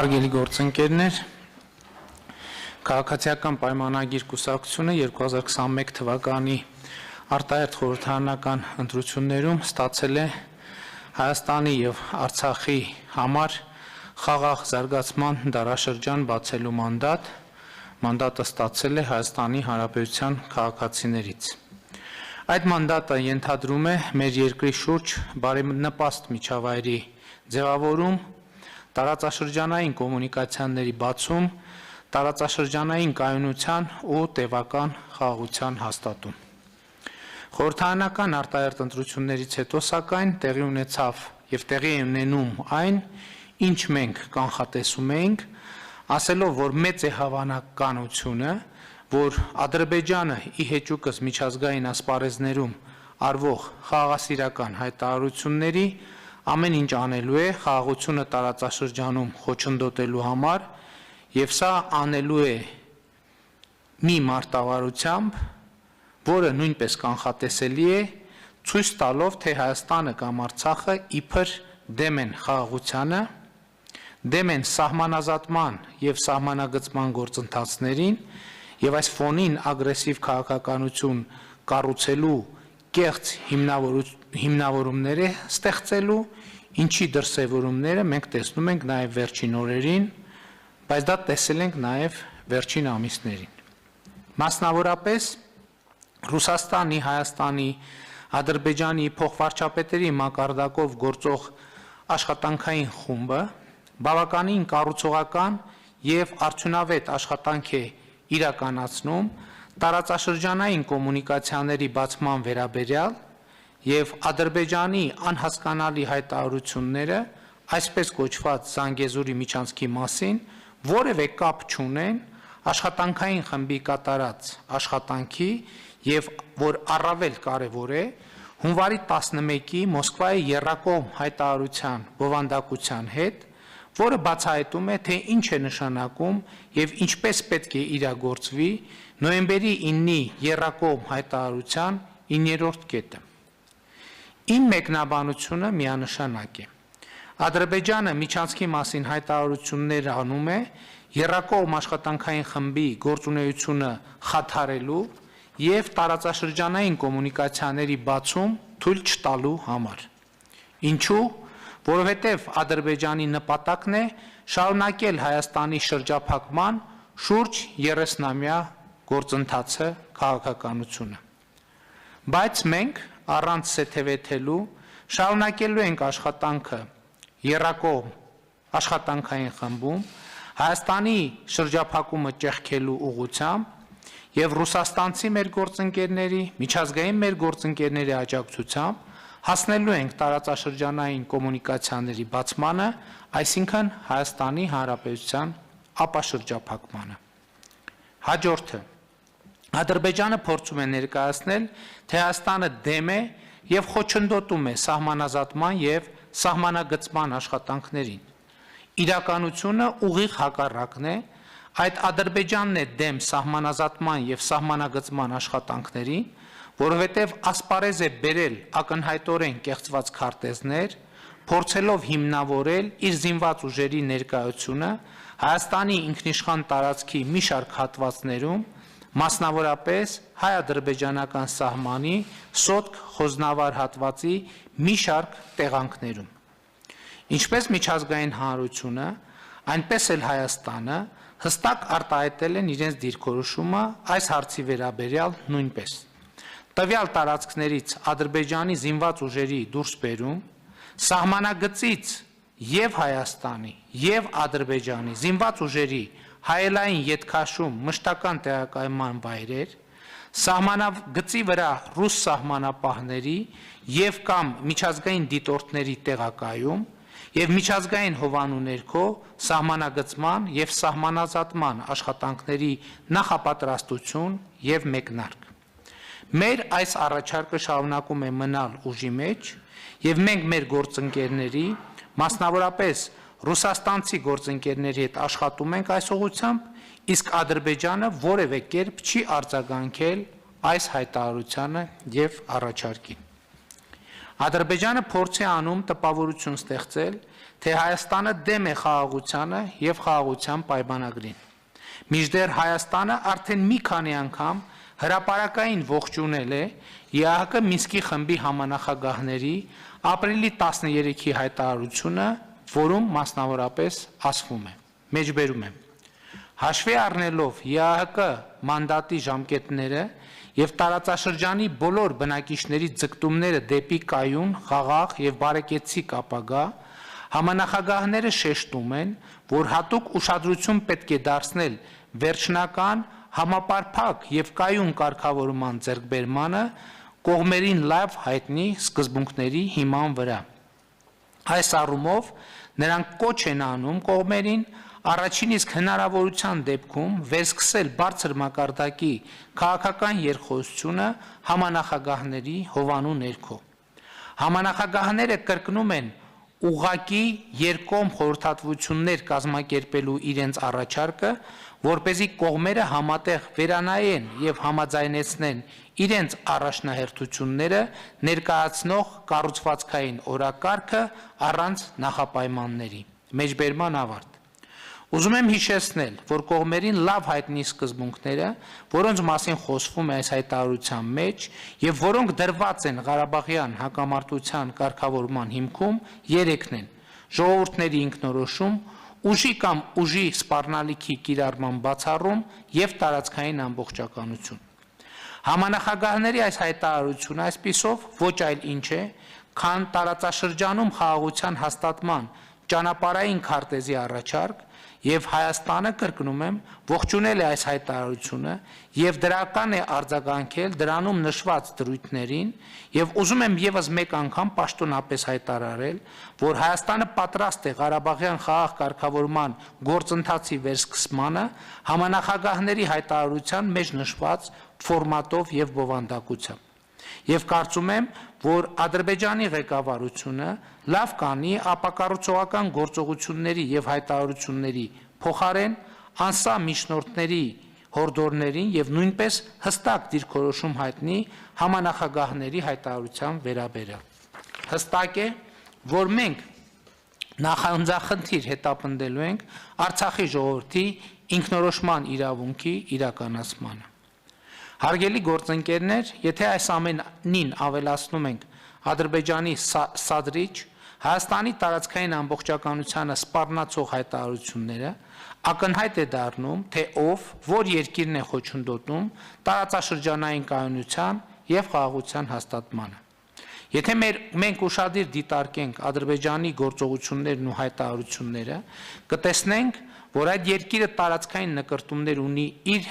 Հարգելի գործընկերներ, քաղաքացիական պայմանագիր կուսակցությունը 2021 թվականի արտահերթ խորհրդարանական ընտրություններում ստացել է Հայաստանի եւ Արցախի համար խաղաղ զարգացման դարաշրջան բացելու մանդատ։ Մանդատը ստացել է Հայաստանի Հանրապետության քաղաքացիներից։ Այդ մանդատը ենթադրում է մեր երկրի շուրջ բարենպաստ միջավայրի ձևավորում, տարածաշրջանային կոմունիկացիաների բացում, տարածաշրջանային կայունության ու տևական խաղաղության հաստատում։ Խորհրդարանական արտահերթ ընտրություններից հետո սակայն տեղի ունեցավ եւ տեղի է ունենում այն, ինչ մենք կանխատեսում էինք, ասելով, որ մեծ է հավանականությունը, որ Ադրբեջանը ի հեճուկս միջազգային ասպարեզներում արվող խաղաղասիրական հայտարարությունների ամեն ինչ անելու է խաղաղությունը տարածաշրջանում խոչընդոտելու համար եւ սա անելու է մի մարտավարությամբ, որը նույնպես կանխատեսելի է, ցույց տալով, թե Հայաստանը կամ Արցախը իբր դեմ են խաղաղությանը, դեմ են սահմանազատման եւ սահմանագծման գործընթացներին եւ այս ֆոնին ագրեսիվ քաղաքականություն կառուցելու կեղծ հիմնավորումներ է ստեղծելու, ինչի դրսևորումները մենք տեսնում ենք նաև վերջին օրերին, բայց դա տեսել ենք նաև վերջին ամիսներին։ Մասնավորապես Ռուսաստանի, Հայաստանի, Ադրբեջանի փոխվարչապետերի մակարդակով գործող աշխատանքային խումբը բավականին կառուցողական եւ արդյունավետ աշխատանք է իրականացնում տարածաշրջանային կոմունիկացիաների բացման վերաբերյալ եւ Ադրբեջանի անհասկանալի հայտարարությունները, այսպես կոչված Զանգեզուրի միջանցքի մասին, որևէ կապ չունեն աշխատանքային խմբի կատարած աշխատանքի եւ որ առավել կարեւոր է հունվարի 11-ի Մոսկվայի եռակողմ հայտարարության բովանդակության հետ, որը բացահայտում է, թե ինչ է նշանակում եւ ինչպես պետք է իրագործվի նոյեմբերի 9-ի եռակողմ հայտարարության 9-րդ կետը։ Իմ մեկնաբանությունը միանշանակ է։ Ադրբեջանը միջանցքի մասին հայտարարություններ անում է եռակողմ աշխատանքային խմբի գործունեությունը խաթարելու եւ տարածաշրջանային կոմունիկացիաների բացում թույլ չտալու համար։ Ինչու՞, որովհետև Ադրբեջանի նպատակն է շարունակել Հայաստանի շրջափակման շուրջ 30-ամյա գործընթացը քաղաքականությունը։ Բայց մենք առանց սեթևեթելու շարունակելու ենք աշխատանքը եռակողմ աշխատանքային խմբում Հայաստանի շրջափակումը ճեղքելու ուղղությամբ եւ ռուսաստանցի մեր գործընկերների, միջազգային մեր գործընկերների աջակցությամբ հասնելու ենք տարածաշրջանային կոմունիկացիաների բացմանը, այսինքն Հայաստանի Հանրապետության ապաշրջափակմանը։ Հաջորդը Ադրբեջանը փորձում է ներկայացնել, թե Հայաստանը դեմ է եւ խոչընդոտում է սահմանազատման եւ սահմանագծման աշխատանքներին։ Իրականությունը ուղիղ հակառակն է, այդ Ադրբեջանն է դեմ սահմանազատման եւ սահմանագծման աշխատանքներին, որովհետև ասպարեզ է բերել ակնհայտորեն կեղծված քարտեզներ, փորձելով հիմնավորել իր զինված ուժերի ներկայությունը Հայաստանի ինքնիշխան տարածքի մի շարք հատվածներում, մասնավորապես հայ-ադրբեջանական սահմանի սոտք խոզնավար հատվածի մի շարք տեղանքներում։ Ինչպես միջազգային հանրությունը, այնպես էլ Հայաստանը հստակ արտահայտել են իրենց դիրքորոշումը այս հարցի վերաբերյալ նույնպես։ Տվյալ տարածքներից Ադրբեջանի զինված ուժերի դուրսբերում, սահմանագծից եւ Հայաստանի եւ Ադրբեջանի զինված ուժերի հայելային ետքաշում մշտական տեղակայման վայրեր, սահմանագծի վրա ռուս սահմանապահների եւ կամ միջազգային դիտորդների տեղակայում եւ միջազգային հովանու ներքո սահմանագծման եւ սահմանազատման աշխատանքների նախապատրաստություն եւ մեկնարկ։ Մեր այս առաջարկը շարունակում է մնալ ուժի մեջ եւ մենք մեր գործընկերների, մասնավորապես ռուսաստանցի գործընկերների հետ աշխատում ենք այս ուղղությամբ, իսկ Ադրբեջանը որևէ կերպ չի արձագանքել այս հայտարարությանը եւ առաջարկին։ Ադրբեջանը փորձ է անում տպավորություն ստեղծել, թե Հայաստանը դեմ է խաղաղությանը եւ խաղաղության պայմանագրին։ Մինչդեռ Հայաստանը արդեն մի քանի անգամ հրապարակային ողջունել է ԵԱՀԿ Մինսկի խմբի համանախագահների ապրիլի 13-ի հայտարարությունը, որում մասնավորապես ասվում է. Մեջբերում եմ. Հաշվի առնելով ԵԱՀԿ մանդատի ժամկետները եւ տարածաշրջանի բոլոր բնակիչների ձգտումները դեպի կայուն, խաղաղ եւ բարեկեցիկ ապագա, համանախագահները շեշտում են, որ հատուկ ուշադրություն պետք է դարձնել վերջնական, համապարփակ եւ կայուն կարգավորման ձեռքբերմանը կողմերին լավ հայտնի սկզբունքների հիման վրա։ Այս առումով նրանք կոչ են անում կողմերին առաջին իսկ հնարավորության դեպքում վերսկսել բարձր մակարդակի քաղաքական երկխոսությունը համանախագահների հովանու ներքո։ Համանախագահները կրկնում են ուղղակի երկկողմ խորհրդատվություններ կազմակերպելու իրենց առաջարկը, որպեսզի կողմերը համատեղ վերանայեն եւ համաձայնեցնեն իրենց առաջնահերթությունները ներկայացնող կառուցվածքային օրակարգը առանց նախապայմանների։ Մեջբերման ավարտ։ Ուզում եմ հիշեցնել, որ կողմերին լավ հայտնի սկզբունքները, որոնց մասին խոսվում է այս հայտարարության մեջ եւ որոնք դրված են Ղարաբաղյան հակամարտության կարգավորման հիմքում, երեքն են. ժողովուրդների ինքնորոշում, ուժի կամ ուժի սպառնալիքի կիրառման բացառում եւ տարածքային ամբողջականություն։ Համանախագահների այս հայտարարությունը այսպիսով ոչ այլ ինչ է, քան տարածաշրջանում խաղաղության հաստատման ճանապարհային քարտեզի առաջարկ եւ Հայաստանը, կրկնում եմ, ողջունել է այս հայտարարությունը եւ դրական է արձագանքել դրանում նշված դրույթներին եւ ուզում եմ եւս մեկ անգամ պաշտոնապես հայտարարել, որ Հայաստանը պատրաստ է Ղարաբաղյան խաղաղ կարգավորման գործընթացի վերսկսմանը համանախագահների հայտարարության մեջ նշված ֆորմատով եւ բովանդակությամբ։ Եվ կարծում եմ, որ Ադրբեջանի ղեկավարությունը լավ կանի ապակառուցողական գործողությունների եւ հայտարարությունների փոխարեն անսա միջնորդների հորդորներին եւ նույնպես հստակ դիրքորոշում հայտնի համանախագահների հայտարարության վերաբերյալ։ Հստակ է, որ մենք նախանձախնդիր հետապնդելու ենք Արցախի ժողովրդի ինքնորոշման իրավունքի իրականացմանը։ Հարգելի գործընկերներ, եթե այս ամենին ավելացնում ենք Ադրբեջանի սադրիչ, Հայաստանի տարածքային ամբողջականությանը սպառնացող հայտարարությունները, ակնհայտ է դառնում, թե ով, որ երկիրն է խոչընդոտում տարածաշրջանային կայունության եւ խաղաղության հաստատմանը։ Եթե մենք ուշադիր դիտարկենք Ադրբեջանի գործողություններն ու հայտարարությունները, կտեսնենք, որ այդ երկիրը տարածքային նկրտումներ ունի իր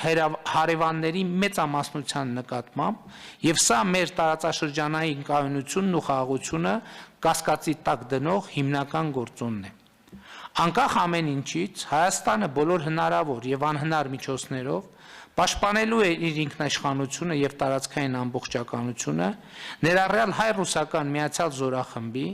հարևանների մեծամասնության նկատմամբ եւ սա մեր տարածաշրջանային կայունությունն ու խաղաղությունը կասկածի տակ դնող հիմնական գործոնն է։ Անկախ ամեն ինչից Հայաստանը բոլոր հնարավոր եւ անհնար միջոցներով պաշտպանելու է իր ինքնաիշխանությունը եւ տարածքային ամբողջականությունը, ներառյալ հայ-ռուսական միացյալ զորախմբի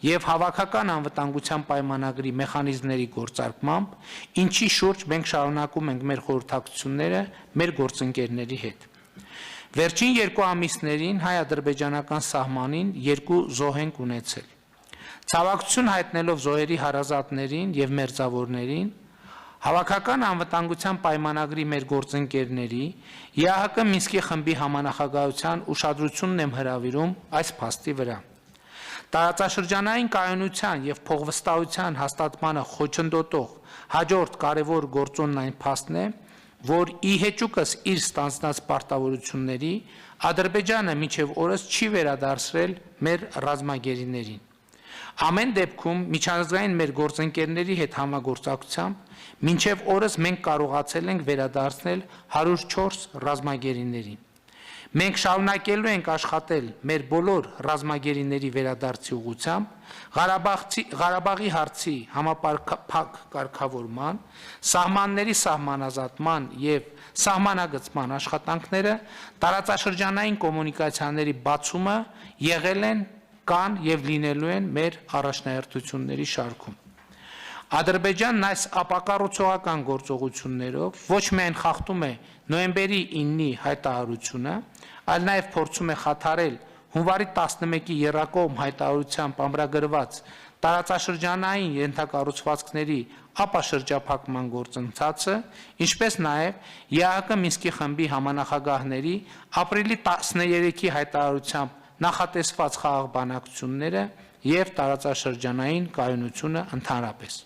եւ հավաքական անվտանգության պայմանագրի մեխանիզմների գործարկմամբ, ինչի շուրջ մենք շարունակում ենք մեր խորհրդակցությունները մեր գործընկերների հետ։ Վերջին 2 ամիսներին հայ-ադրբեջանական սահմանին 2 զոհ ենք ունեցել։ Ցավակցություն հայտնելով զոհերի հարազատներին եւ մերձավորներին, Հավաքական անվտանգության պայմանագրի մեր գործընկերների ԵԱՀԿ Մինսկի խմբի համանախագահության ուշադրությունն եմ հրավիրում այս փաստի վրա։ Տարածաշրջանային կայունության եւ փոխվստահության հաստատմանը խոչընդոտող հաջորդ կարևոր գործոնն այն փաստն է, որ ի հեճուկս իր ստանձնած պարտավորությունների Ադրբեջանը մինչև օրս չի վերադարձրել մեր ռազմագերիներին։ Ամեն դեպքում միջազգային մեր գործընկերների հետ համագործակցությամբ մինչև օրս մենք կարողացել ենք վերադարձնել 104 ռազմագերիներին։ Մենք շարունակելու ենք աշխատել մեր բոլոր ռազմագերիների վերադարձի ուղղությամբ Ղարաբաղի հարցի համապարփակ կարգավորման, սահմանների սահմանազատման եւ սահմանագծման աշխատանքները տարածաշրջանային կոմունիկացիաների բացումը եղել են, կան եւ լինելու են մեր առաջնահերթությունների շարքում։ Ադրբեջանն այս ապակառուցողական գործողություններով ոչ միայն խախտում է նոյեմբերի 9-ի հայտարարությունը, այլ նաև փորձում է խաթարել հունվարի 11-ի եռակողմ հայտարարությամբ ամրագրված տարածաշրջանային ենթակառուցվածքների ապաշրջափակման գործընթացը, ինչպես նաև ԵԱՀԿ Մինսկի խմբի համանախագահների ապրիլի 13-ի հայտարարությամբ նախատեսված խաղաղ բանակցությունները և տարածաշրջանային կայունությունը ընդհանրապես։